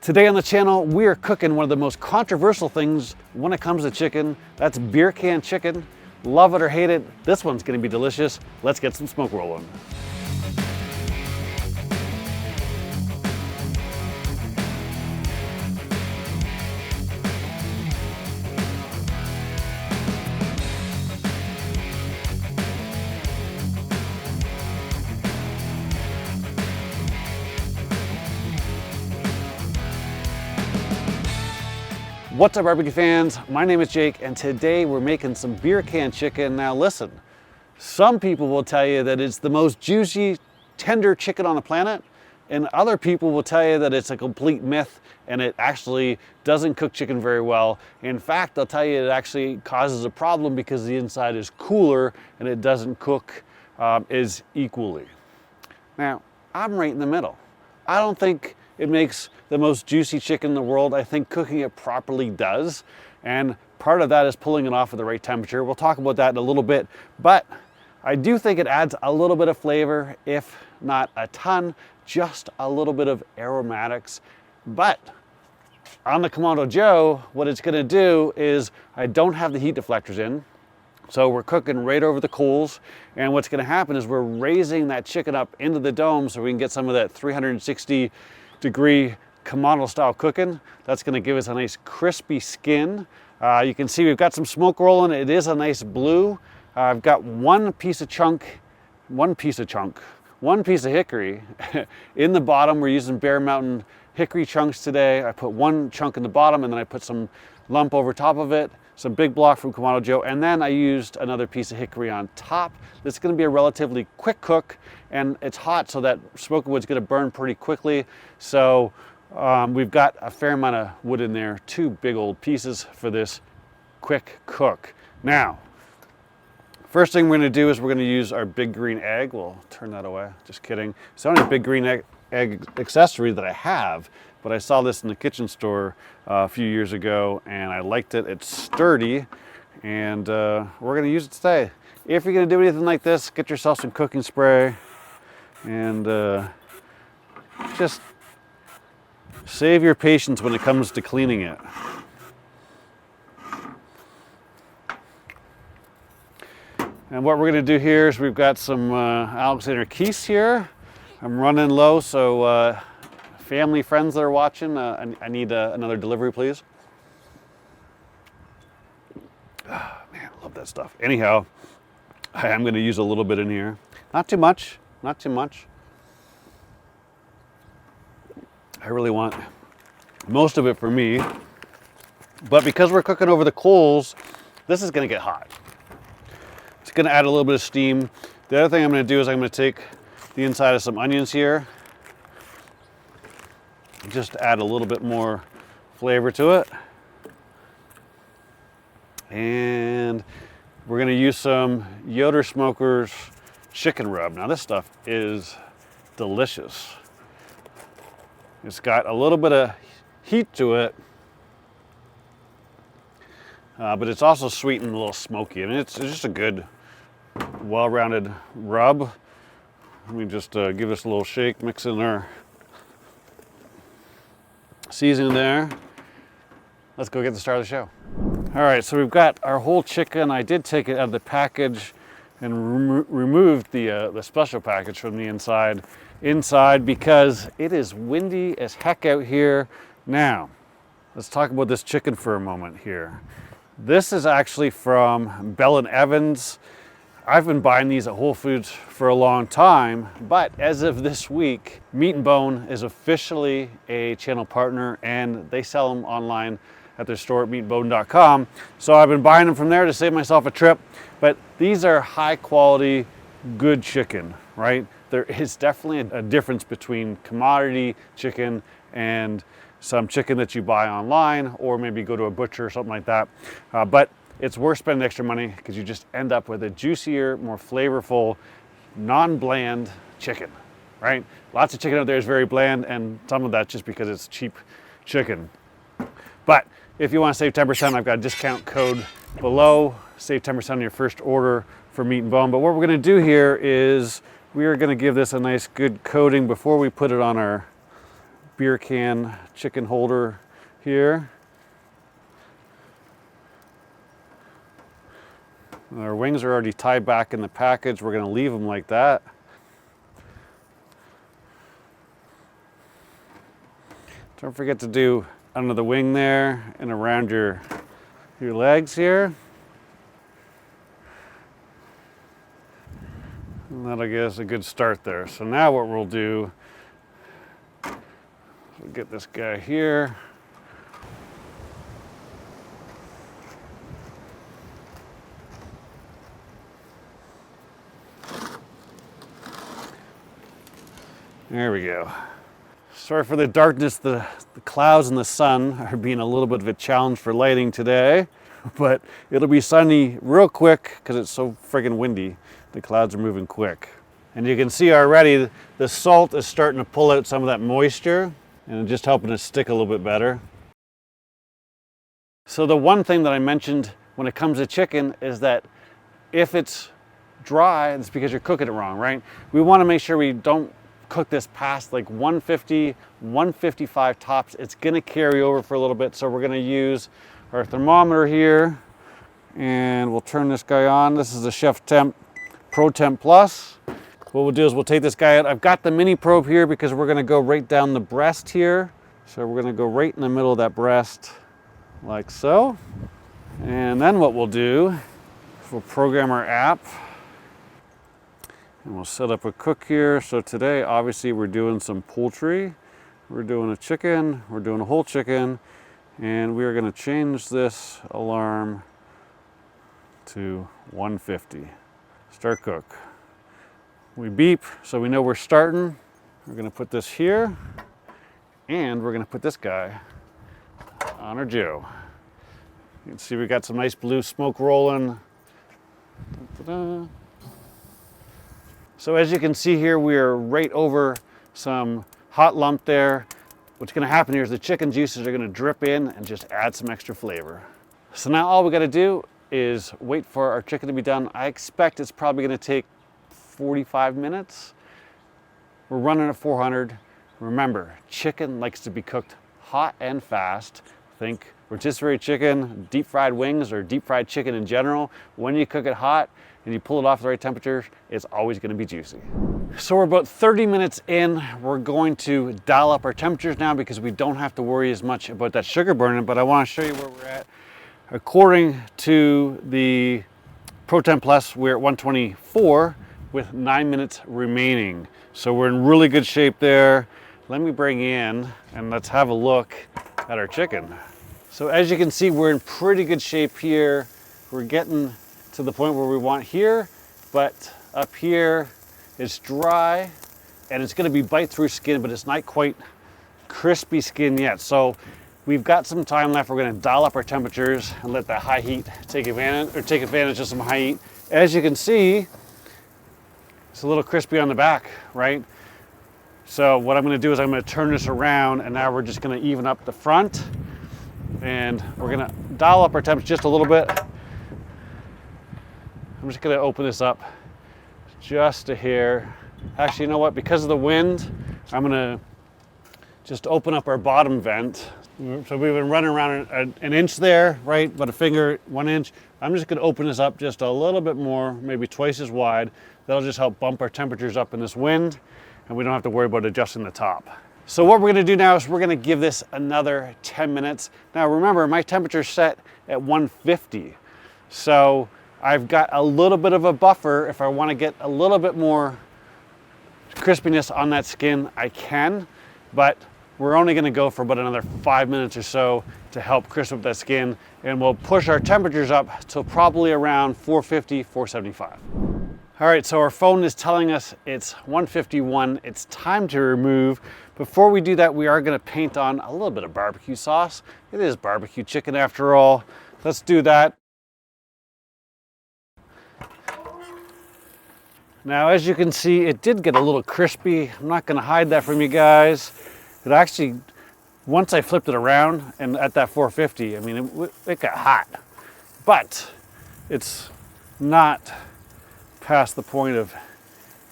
Today on the channel, we are cooking one of the most controversial things when it comes to chicken. That's beer can chicken. Love it or hate it, this one's gonna be delicious. Let's get some smoke rolling. What's up, barbecue fans? My name is Jake, and today we're making some beer can chicken. Now listen, some people will tell you that it's the most juicy, tender chicken on the planet, and other people will tell you that it's a complete myth and it actually doesn't cook chicken very well. In fact, they'll tell you it actually causes a problem because the inside is cooler and it doesn't cook as equally. Now, I'm right in the middle. I don't think it makes the most juicy chicken in the world. I think cooking it properly does. And part of that is pulling it off at the right temperature. We'll talk about that in a little bit. But I do think it adds a little bit of flavor, if not a ton, just a little bit of aromatics. But on the Kamado Joe, what it's gonna do is I don't have the heat deflectors in. So we're cooking right over the coals, and what's gonna happen is we're raising that chicken up into the dome so we can get some of that 360-degree Kamado style cooking. That's gonna give us a nice crispy skin. You can see we've got some smoke rolling. It is a nice blue. I've got one piece of hickory in the bottom. We're using Bear Mountain hickory chunks today. I put one chunk in the bottom and then I put some lump over top of it, some big block from Kamado Joe, and then I used another piece of hickory on top. This is gonna be a relatively quick cook, and it's hot, so that smoky wood's gonna burn pretty quickly. So we've got a fair amount of wood in there, two big old pieces for this quick cook. Now, first thing we're gonna do is we're gonna use our big green egg. We'll turn that away, just kidding. It's the only big green egg accessory that I have, but I saw this in the kitchen store a few years ago and I liked it. It's sturdy, and we're gonna use it today. If you're gonna do anything like this, get yourself some cooking spray and just save your patience when it comes to cleaning it. And what we're gonna do here is we've got some Alexander Keiths here. I'm running low, so family, friends that are watching, I need another delivery, please. Oh, man, I love that stuff. Anyhow, I am gonna use a little bit in here. Not too much, not too much. I really want most of it for me, but because we're cooking over the coals, this is gonna get hot. It's gonna add a little bit of steam. The other thing I'm gonna do is I'm gonna take the inside of some onions here, just add a little bit more flavor to it. And we're gonna use some Yoder Smokers chicken rub. Now this stuff is delicious. It's got a little bit of heat to it, but it's also sweet and a little smoky. I mean, it's just a good, well-rounded rub. Let me just give this a little shake, mix in our seasoning there. Let's go get the start of the show. All right, so we've got our whole chicken. I did take it out of the package and removed the special package from the inside because it is windy as heck out here. Now, let's talk about this chicken for a moment here. This is actually from Bell & Evans. I've been buying these at Whole Foods for a long time, but as of this week, Meat & Bone is officially a channel partner, and they sell them online at their store at meatbone.com. So I've been buying them from there to save myself a trip, but these are high quality, good chicken, right? There is definitely a difference between commodity chicken and some chicken that you buy online, or maybe go to a butcher or something like that. But it's worth spending extra money because you just end up with a juicier, more flavorful, non-bland chicken, right? Lots of chicken out there is very bland, and some of that just because it's cheap chicken. But if you want to save 10%, I've got a discount code below. Save 10% on your first order for Meat & Bone. But what we're going to do here is we are going to give this a nice good coating before we put it on our beer can chicken holder here. Our wings are already tied back in the package. We're going to leave them like that. Don't forget to do under the wing there and around your legs here. And that'll give us a good start there. So now what we'll do, we'll get this guy here. There we go. Sorry for the darkness, the clouds and the sun are being a little bit of a challenge for lighting today, but it'll be sunny real quick because it's so friggin' windy. The clouds are moving quick. And you can see already the salt is starting to pull out some of that moisture and just helping it stick a little bit better. So the one thing that I mentioned when it comes to chicken is that if it's dry, it's because you're cooking it wrong, right? We want to make sure we don't cook this past like 150, 155 tops. It's going to carry over for a little bit, so we're going to use our thermometer here and we'll turn this guy on. This is the Chef Temp Pro Temp Plus. What we'll do is we'll take this guy out. I've got the mini probe here because we're going to go right down the breast here. So we're going to go right in the middle of that breast like so. And then what we'll do is we'll program our app. And we'll set up a cook here. So today, obviously, we're doing some poultry. We're doing a chicken. We're doing a whole chicken. And we are going to change this alarm to 150. Start cook. We beep, so we know we're starting. We're going to put this here. And we're going to put this guy on our Joe. You can see we got some nice blue smoke rolling. Da-da-da. So as you can see here, we are right over some hot lump there. What's going to happen here is the chicken juices are going to drip in and just add some extra flavor. So now all we got to do is wait for our chicken to be done. I expect it's probably going to take 45 minutes. We're running at 400. Remember, chicken likes to be cooked hot and fast. Think rotisserie chicken, deep fried wings, or deep fried chicken in general. When you cook it hot and you pull it off at the right temperature, it's always going to be juicy. So we're about 30 minutes in. We're going to dial up our temperatures now because we don't have to worry as much about that sugar burning, but I want to show you where we're at. According to the Pro Temp Plus, we're at 124 with 9 minutes remaining. So we're in really good shape there. Let me bring in and let's have a look at our chicken. So as you can see, we're in pretty good shape here. We're getting to the point where we want here, but up here it's dry and it's going to be bite through skin, but it's not quite crispy skin yet. So we've got some time left. We're going to dial up our temperatures and let that high heat take advantage of some high heat. As you can see, it's a little crispy on the back, right? So what I'm going to do is I'm going to turn this around, and now we're just going to even up the front, and we're going to dial up our temperature just a little bit. I'm just going to open this up just a hair. Actually, you know what? Because of the wind, I'm going to just open up our bottom vent. So we've been running around an inch there, right? About a finger, 1 inch. I'm just going to open this up just a little bit more, maybe twice as wide. That'll just help bump our temperatures up in this wind, and we don't have to worry about adjusting the top. So what we're going to do now is we're going to give this another 10 minutes. Now remember, my temperature's set at 150. So I've got a little bit of a buffer. If I want to get a little bit more crispiness on that skin, I can, but we're only going to go for about another 5 minutes or so to help crisp up that skin, and we'll push our temperatures up to probably around 450, 475. All right, so our phone is telling us it's 151. It's time to remove. Before we do that, we are going to paint on a little bit of barbecue sauce. It is barbecue chicken after all. Let's do that. Now, as you can see, it did get a little crispy. I'm not going to hide that from you guys. It actually, once I flipped it around and at that 450, I mean, it got hot. But it's not past the point of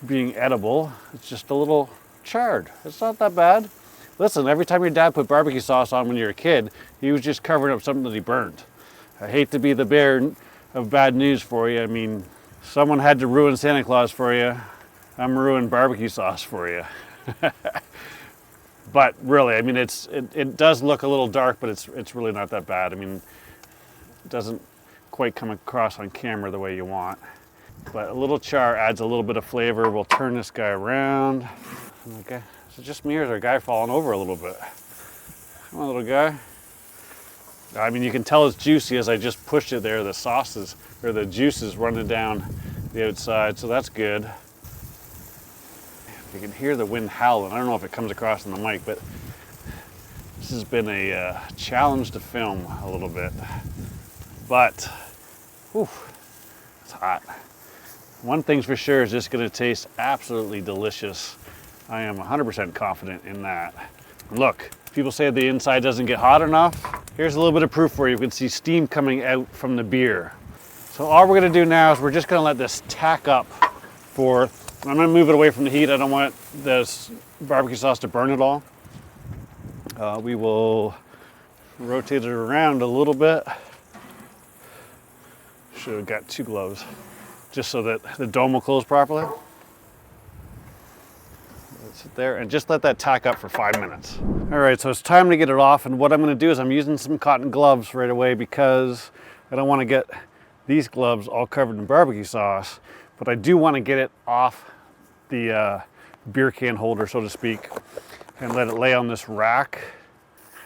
being edible. It's just a little charred. It's not that bad. Listen, every time your dad put barbecue sauce on when you were a kid, he was just covering up something that he burned. I hate to be the bearer of bad news for you. I mean, someone had to ruin Santa Claus for you. I'm ruining barbecue sauce for you. But really, I mean, it does look a little dark, but it's really not that bad. I mean, it doesn't quite come across on camera the way you want. But a little char adds a little bit of flavor. We'll turn this guy around. Okay, is it just me or is our guy falling over a little bit? Come on, little guy. I mean, you can tell it's juicy as I just pushed it there. The sauces, or the juice is running down the outside, so that's good. You can hear the wind howling. I don't know if it comes across in the mic, but this has been a challenge to film a little bit. But, whew, it's hot. One thing's for sure is just gonna taste absolutely delicious. I am 100% confident in that. Look, people say the inside doesn't get hot enough. Here's a little bit of proof for you. You can see steam coming out from the beer. So all we're gonna do now is we're just gonna let this tack up for, I'm gonna move it away from the heat. I don't want this barbecue sauce to burn it all. We will rotate it around a little bit. Should have got 2 gloves, just so that the dome will close properly. Sit there and just let that tack up for 5 minutes. All right, so it's time to get it off, and what I'm gonna do is I'm using some cotton gloves right away because I don't wanna get these gloves all covered in barbecue sauce, but I do wanna get it off the beer can holder, so to speak, and let it lay on this rack.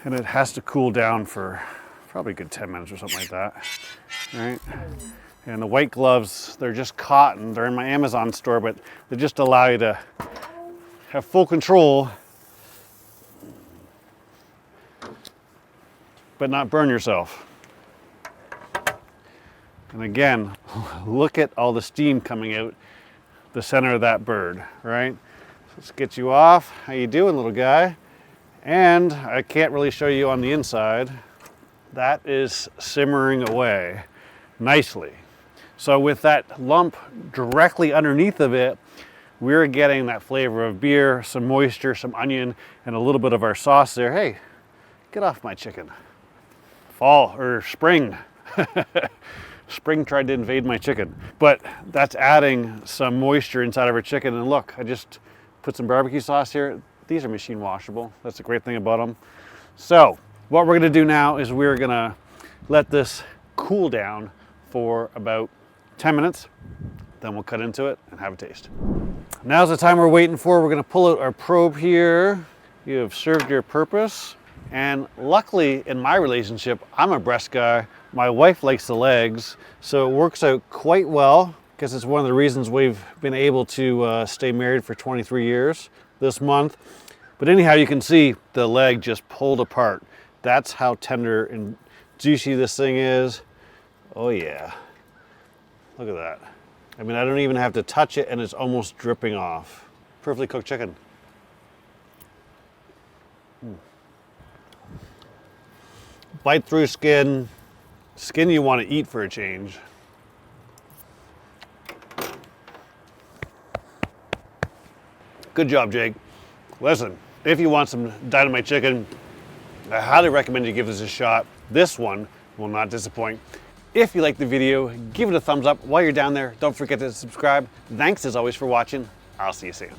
And it has to cool down for probably a good 10 minutes or something like that, all right? And the white gloves, they're just cotton. They're in my Amazon store, but they just allow you to have full control, but not burn yourself. And again, look at all the steam coming out the center of that bird, right? So let's get you off. How you doing, little guy? And I can't really show you on the inside. That is simmering away nicely. So with that lump directly underneath of it, we're getting that flavor of beer, some moisture, some onion, and a little bit of our sauce there. Hey, get off my chicken. Fall or spring. Spring tried to invade my chicken, but that's adding some moisture inside of our chicken. And look, I just put some barbecue sauce here. These are machine washable. That's the great thing about them. So what we're gonna do now is we're gonna let this cool down for about 10 minutes. Then we'll cut into it and have a taste. Now's the time we're waiting for. We're gonna pull out our probe here. You have served your purpose. And luckily in my relationship, I'm a breast guy. My wife likes the legs, so it works out quite well because it's one of the reasons we've been able to stay married for 23 years this month. But anyhow, you can see the leg just pulled apart. That's how tender and juicy this thing is. Oh yeah, look at that. I mean, I don't even have to touch it and it's almost dripping off. Perfectly cooked chicken. Bite through skin. Skin you want to eat for a change. Good job, Jake. Listen, if you want some dynamite chicken, I highly recommend you give this a shot. This one will not disappoint. If you like the video, give it a thumbs up. While you're down there, don't forget to subscribe. Thanks as always for watching. I'll see you soon.